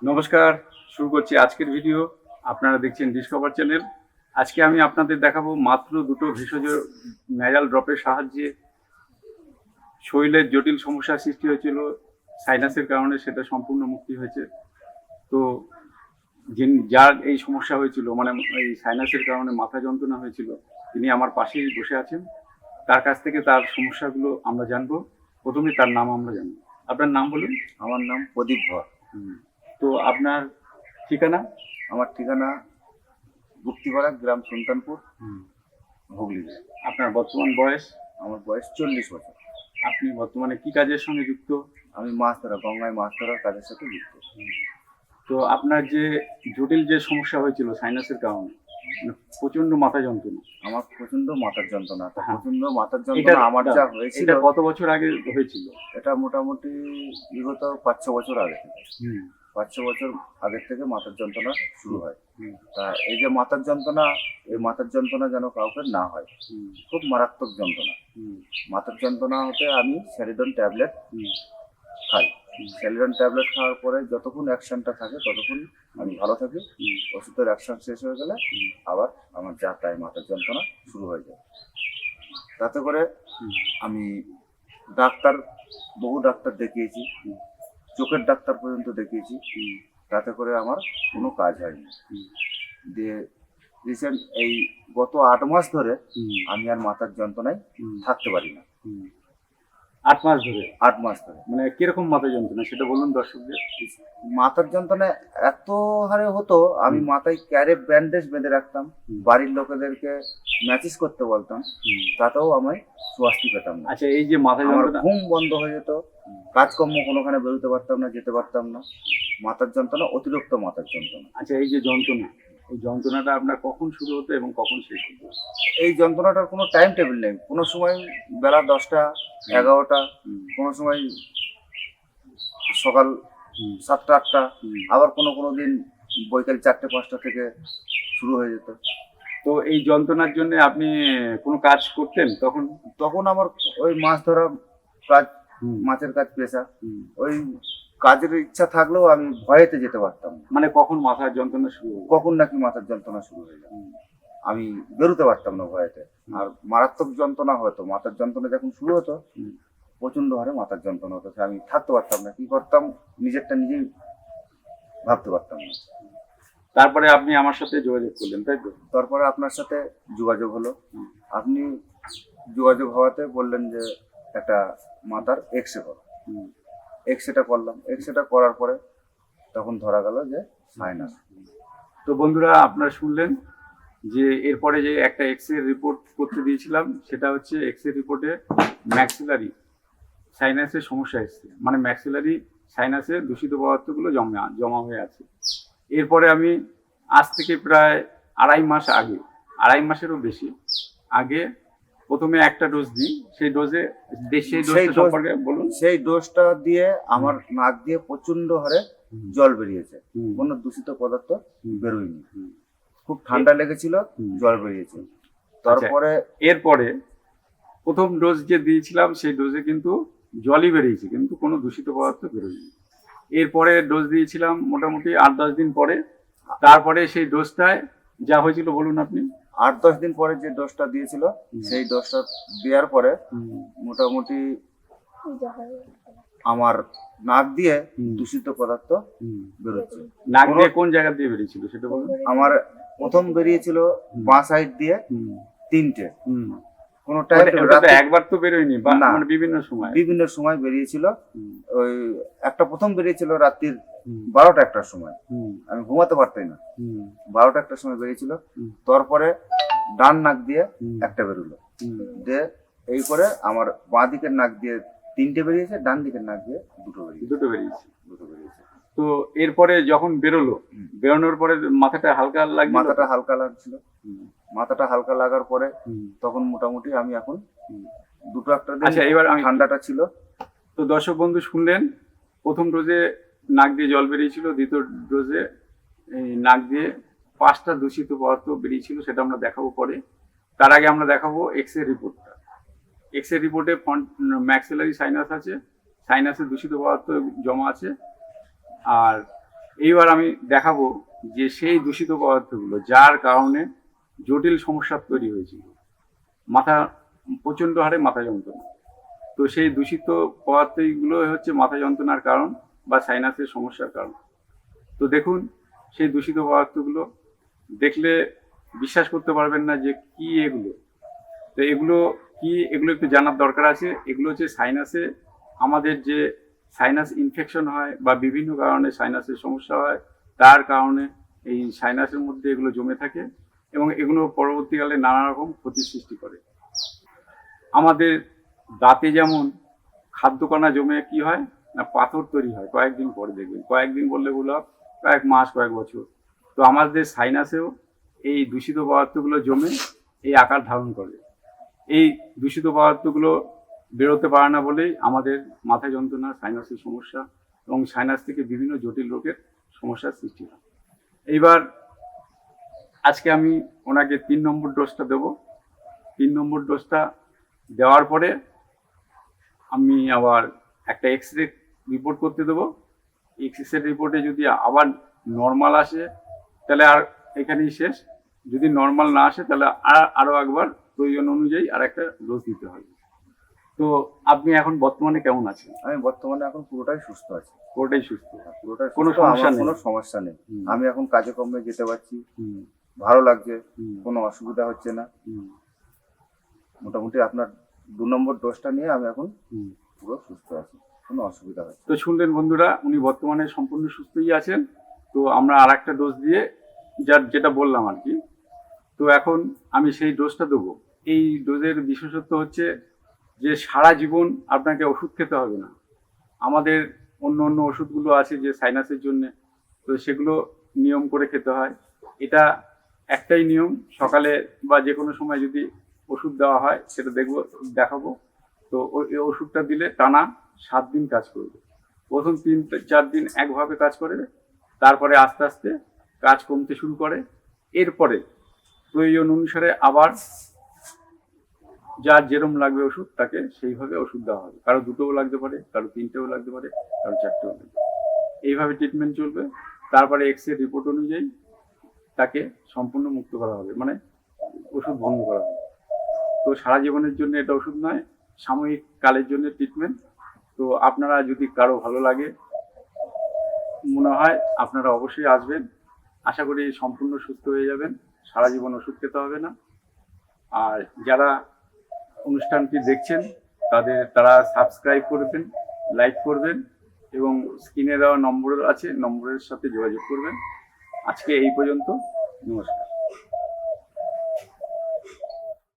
নমস্কার, শুরু করছি আজকের ভিডিও। আপনারা দেখছেন ডিসকভার চ্যানেল। আজকে আমি আপনাদের দেখাবো মাত্র দুটো ভেষজ ন্যাজাল ড্রপের সাহায্যে শরীরের জটিল সমস্যার সৃষ্টি হয়েছিল সাইনাসের কারণে, সেটা সম্পূর্ণ মুক্তি হয়েছে। তো যার এই সমস্যা হয়েছিল, মানে এই সাইনাসের কারণে মাথা যন্ত্রণা হয়েছিল, তিনি আমার পাশেই বসে আছেন। তার কাছ থেকে তার সমস্যাগুলো আমরা জানবো। প্রথমে তার নাম আমরা জানবো। আপনার নাম বলুন। আমার নাম প্রদীপ ভর। তো আপনার ঠিকানা? আমার ঠিকানা গুপ্তিপাড়া, গ্রাম সুলতানপুর, হুগলি। আপনার বর্তমান বয়স? আমার বয়স 40 বছর। আপনি বর্তমানে কি কাজের সঙ্গে যুক্ত? আমি মাছ ধরা, গঙ্গায় মাছ ধরার কাজের সাথে যুক্ত। তো আপনার যে জটিল যে সমস্যা হয়েছিল সাইনাসের কারণে, মানে প্রচন্ড মাথা যন্ত্রণা। আমার প্রচন্ড মাথার যন্ত্রণা। হ্যাঁ। প্রচন্ড মাথার যন্ত্রণা আমার যা হয়েছিল। এটা কত বছর আগে হয়েছিল? এটা মোটামুটি বিগত 5-6 বছর আগে থেকে। 5-6 বছর আগের থেকে মাথার যন্ত্রণা শুরু হয়। তা এই যে মাথার যন্ত্রণা, এই মাথার যন্ত্রণা যেন কাউকে না হয়। খুব মারাত্মক যন্ত্রণা। মাথার যন্ত্রণা হতে আমি স্যারিডন ট্যাবলেট খাই। স্যারিডন ট্যাবলেট খাওয়ার পরে যতক্ষণ অ্যাকশনটা থাকে ততক্ষণ আমি ভালো থাকি। ওষুধের অ্যাকশন শেষ হয়ে গেলে আবার আমার যা তাই মাথার যন্ত্রণা শুরু হয়ে যায়। তাতে করে আমি বহু ডাক্তার দেখিয়েছি, চোখের ডাক্তার পর্যন্ত দেখিয়েছি। তাতে করে আমার কোনো কাজ হয়নি। দিয়ে রিসেন্ট এই গত 8 মাস ধরে আমি আর মাথার যন্ত্রণায় থাকতে পারি না। 8 মাস ধরে? 8 মাস ধরে। মানে কিরকম মাথা যন্ত্রণা সেটা বলুন দর্শকদের। মাথার যন্ত্রণা এত হারে হতো, আমি মাথায় ক্যারে ব্যান্ডেজ বেঁধে রাখতাম, বাড়ির লোকেদেরকে ম্যাসেজ করতে বলতাম, তাতেও আমি স্বস্তি পেতাম না। আচ্ছা, এই যে মাথা আমার যন্ত্রণা, ঘুম বন্ধ হয়ে যেত, কাজকর্ম কোনোখানে বেরোতে পারতাম না, যেতে পারতাম না। মাথার যন্ত্রণা, অতিরিক্ত মাথার যন্ত্রণা। আচ্ছা এই যে যন্ত্রণা, এই যন্ত্রণাটা আপনার কখন শুরু হতো এবং কখন শেষ হতো? এই যন্ত্রণাটার কোনো টাইম টেবিল নেই। কোনো সময় বেলা 10টা 11টা, কোনো সময় সকাল 7টা 8টা, আবার কোনো দিন বৈকাল 4টে 5টা থেকে শুরু হয়ে যেত। তো এই যন্ত্রণার জন্য আপনি কোনো কাজ করতেন তখন? তখন আমার ওই মাছ ধরা কাজ, মাছের কাজ পেশা। ওই কাজের ইচ্ছা থাকলেও আমি ভয়েতে যেতে পারতাম না। মানে কখন মাথার যন্ত্রণা শুরু হতো? কখন নাকি মাথার যন্ত্রণা শুরু হয়ে যায়, আমি বেরোতে পারতাম না ভয়েতে। আর মারাত্মক যন্ত্রণা হতো, মাথার যন্ত্রণা যখন শুরু হতো প্রচন্ড হারে মাথার যন্ত্রণা হতো। আমি থাকতে পারতাম না, কি করতাম নিজেরটা নিজেই ভাবতে পারতাম না। তারপরে আপনি আমার সাথে যোগাযোগ করলেন, তাই তো? তারপরে আপনার সাথে যোগাযোগ হলো। আপনি যোগাযোগ হওয়াতে বললেন যে একটা মাথার এক্সরে করো। এক্সরেটা করলাম। এক্সরেটা করার পরে তখন ধরা গেল যে সাইনাস। তো বন্ধুরা, আপনারা শুনলেন যে এরপরে যে একটা এক্সরে রিপোর্ট করতে দিয়েছিলাম, সেটা হচ্ছে এক্সরে রিপোর্টে ম্যাক্সিলারি সাইনাসের সমস্যা এসছে, মানে ম্যাক্সিলারি সাইনাসে দূষিত পদার্থগুলো জমা হয়ে আছে। এরপরে আমি আজ থেকে প্রায় 2.5 মাস আগে, 2.5 মাসেরও বেশি আগে, প্রথমে একটা ডোজ দিই। সেই সম্পর্কে বলুন। সেই ডোজটা দিয়ে আমার নাক দিয়ে প্রচন্ড হারে জল বেরিয়েছে, কোনো দূষিত পদার্থ বেরোয়নি। খুব ঠান্ডা লেগেছিল, জল বেরিয়েছে। তারপরে এরপরে প্রথম ডোজ যে দিয়েছিলাম সেই ডোজে কিন্তু জলই বেরিয়েছে, কিন্তু কোনো দূষিত পদার্থ বেরোয়নি। এরপরে ডোজ দিয়েছিলাম মোটামুটি 8-10 দিন পরে। তারপরে সেই ডোজটায় যা হয়েছিল বলুন আপনি। 8-10 দিন পরে যে ডোজটা দিয়েছিল, সেই ডোজটা দেওয়ার পরে মোটামুটি আমার নাক দিয়ে দূষিত পদার্থ বেরোচ্ছে। নাক দিয়ে কোন জায়গা দিয়ে বেরিয়েছিল সেটা বলুন। আমার প্রথম বেরিয়েছিল বাঁ সাইড দিয়ে 3টে। কোনো টাইম একবার তো বেরোয়নি, মানে বিভিন্ন সময় বেরিয়েছিল। ওই একটা প্রথম বেরিয়েছিল রাত্রির 12টা-1টার সময়, আমি ঘুমাতে পারতাম না। 12টা-1টার সময় বেরিয়েছিল। তারপরে ডান নাক দিয়ে একটা বেরোলো, যে এই করে আমার বাঁ দিকের নাক দিয়ে 3টে বেরিয়েছে, ডান দিকের নাক দিয়ে দুটো বেরিয়েছে। তো এরপরে যখন বেরোনোর পরে মাথাটা হালকা লাগছিল। মাথাটা হালকা লাগার পরে তখন মোটামুটি আমি এখন দুটো একটা দিন। আচ্ছা, এবার ঠান্ডাটা ছিল। তো দর্শক বন্ধু শুনলেন, প্রথম ডোজে নাক দিয়ে জল বেরিয়েছিল, দ্বিতীয় ডোজে নাক দিয়ে 5টা দূষিত পদার্থ বেরিয়েছিল, সেটা আমরা দেখাবো পরে। তার আগে আমরা দেখাবো এক্সরে রিপোর্টটা। এক্সরে রিপোর্টে ম্যাক্সিলারি সাইনাস আছে, সাইনাসে দূষিত পদার্থ জমা আছে। আর এইবার আমি দেখাবো যে সেই দূষিত পদার্থগুলো যার কারণে জটিল সমস্যা তৈরি হয়েছিল, মাথা প্রচণ্ড হারে মাথা যন্ত্রণা। তো সেই দূষিত পদার্থগুলো হচ্ছে মাথা যন্ত্রণার কারণ বা সাইনাসের সমস্যার কারণ। তো দেখুন সেই দূষিত পদার্থগুলো, দেখলে বিশ্বাস করতে পারবেন না যে কি এগুলো। তো এগুলো কি, এগুলো একটু জানার দরকার আছে। এগুলো হচ্ছে সাইনাসে, আমাদের যে সাইনাস ইনফেকশন হয় বা বিভিন্ন কারণে সাইনাসের সমস্যা হয়, তার কারণে এই সাইনাসের মধ্যে এগুলো জমে থাকে এবং এগুলো পরবর্তীকালে নানা রকম ক্ষতির সৃষ্টি করে। আমাদের দাঁতে যেমন খাদ্যকণা জমে কি হয় না, পাথর তৈরি হয় কয়েকদিন পরে, দেখবেন কয়েকদিন বললে বলো কয়েক মাস কয়েক বছর। তো আমাদের সাইনাসেও এই দূষিত পদার্থগুলো জমে এই আকার ধারণ করে। এই দূষিত পদার্থগুলো বেরোতে পারে না বলেই আমাদের মাথা যন্ত্রণা, সাইনাসের সমস্যা এবং সাইনাস থেকে বিভিন্ন জটিল রোগের সমস্যার সৃষ্টি হয়। এইবার আজকে আমি ওনাকে 3 নম্বর ডোজটা দেবো। 3 নম্বর ডোজটা দেওয়ার পরে আমি আবার একটা এক্সরে রিপোর্ট করতে দেবো। এক্সরে রিপোর্টে যদি আবার নর্মাল আসে তাহলে আর এখানেই শেষ। যদি নর্মাল না আসে তাহলে আরও একবার প্রয়োজন অনুযায়ী আর একটা ডোজ দিতে হবে। তো আপনি এখন বর্তমানে কেমন আছেন? আমি বর্তমানে এখন পুরোটাই সুস্থ আছি। পুরোটাই সুস্থ, পুরোটাই কোনো সুস্থ, সমস্যা আমার নেই? কোনো সমস্যা নেই। হুম। আমি এখন কাজে কর্মে যেতে পারছি, হুম, ভালো লাগছে, হুম, কোনো অসুবিধা হচ্ছে না। হুম, মোটামুটি আপনার 2 নম্বর ডোজটা নিয়ে আমি এখন হুম। পুরো সুস্থ আছি, কোনো অসুবিধা হচ্ছে না। তো শুনলেন বন্ধুরা, উনি বর্তমানে সম্পূর্ণ সুস্থই আছেন। তো আমরা আর একটা ডোজ দিয়ে, যেটা বললাম আর কি, তো এখন আমি সেই ডোজটা দেবো। এই ডোজের বিশেষত্ব হচ্ছে যে সারা জীবন আপনাকে ওষুধ খেতে হবে না। আমাদের অন্য অন্য ওষুধগুলো আছে যে সাইনাসের জন্য, তো সেগুলো নিয়ম করে খেতে হয়। এটা একটাই নিয়ম, সকালে বা যে কোনো সময় যদি ওষুধ দেওয়া হয় সেটা দেখাবো। তো এই ওষুধটা দিলে টানা 7 দিন কাজ করবে। প্রথম 3-4 দিন একভাবে কাজ করে, তারপরে আস্তে আস্তে কাজ কমতে শুরু করে। এরপরে প্রয়োজন অনুসারে আবার যার যেরম লাগবে ওষুধ তাকে সেইভাবে ওষুধ দেওয়া হবে। কারো 2টোও লাগতে পারে, কারো 3টেও লাগতে পারে, কারো 4টেও লাগতে পারে। এইভাবে ট্রিটমেন্ট চলবে। তারপরে এক্সরে রিপোর্ট অনুযায়ী তাকে সম্পূর্ণ মুক্ত করা হবে, মানে ওষুধ বন্ধ করা হবে। তো সারা জীবনের জন্য এটা ওষুধ নয়, সাময়িক কালের জন্য ট্রিটমেন্ট। তো আপনারা যদি কারো ভালো লাগে, মনে হয় আপনারা অবশ্যই আসবেন। আশা করি সম্পূর্ণ সুস্থ হয়ে যাবেন, সারা জীবন ওষুধ খেতে হবে না। আর যারা অনুষ্ঠানটি দেখছেন তারা সাবস্ক্রাইব করবেন, লাইক করবেন এবং স্ক্রিনে দেওয়া নম্বর আছে, নম্বরের সাথে যোগাযোগ করবেন। আজকে এই পর্যন্ত, নমস্কার।